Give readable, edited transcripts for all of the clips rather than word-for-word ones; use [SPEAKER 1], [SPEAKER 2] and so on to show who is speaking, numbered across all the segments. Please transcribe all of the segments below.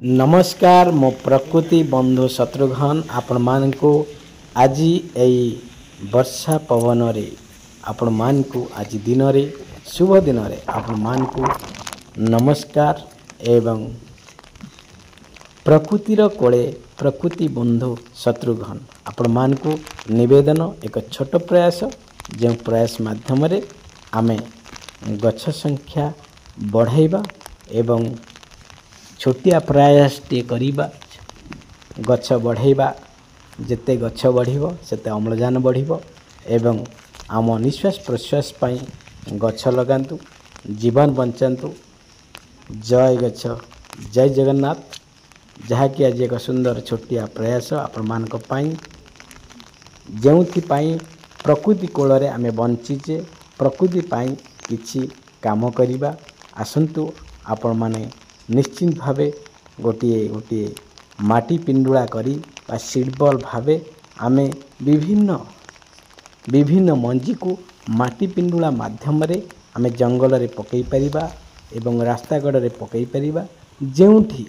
[SPEAKER 1] नमस्कार मो प्रकृति बंधु शत्रुघ्न आपण मानकु आज यही वर्षा पवन रे आपण मानकु आज दिन रे शुभ दिन रे आपण मानकु नमस्कार एवं प्रकृतिर कोले प्रकृति बंधु शत्रुघ्न आपण मानकु निवेदन एक छोट प्रयास जो प्रयास माध्यम रे आमे गछ संख्या बढ़ाइबा एवं छोटिया प्रयास टे करिबा गछ बढ़ाइबा जेते गछ बढ़िबो सेते अम्लजान बढ़िबो एवं आम निश्वास प्रश्वास पाई गछ लगांतु जीवन बंचांतु। जय गछ जय जगन्नाथ। जहाँकि आज एक सुंदर छोटिया प्रयास आपण मानक पाई जेउथि पाई प्रकृति कोल रे आमे बंचीचे प्रकृति पाई किछि काम करिबा आसंतु आपण माने निश्चिंत भावे गोटे गोटे माटी पिंडुला करी बा सीडबल भावे आमे विभिन्न विभिन्न मंजी को माटी पिंडुला माध्यम रे आमे जंगल रे पकई परिबा एवं रास्ता गड़ रे पकई परिबा जेउठी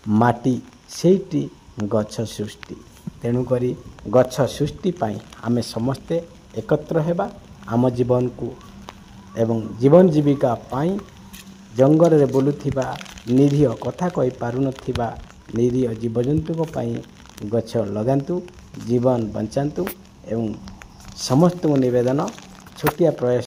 [SPEAKER 1] माटी सेठी गछ सृष्टि। तेणु करी गछ सृष्टि पाई आमे समस्ते एकत्र हेबा आम जीवन को एवं जीवन जीविका पाई जंगल रे बोलुथिबा निरीह कथा कहि पारुनथिबा निरीह जीवजंतु पाई गछ लगांतु जीवन बंचांतु एवं समस्त निवेदन छोटिया प्रयास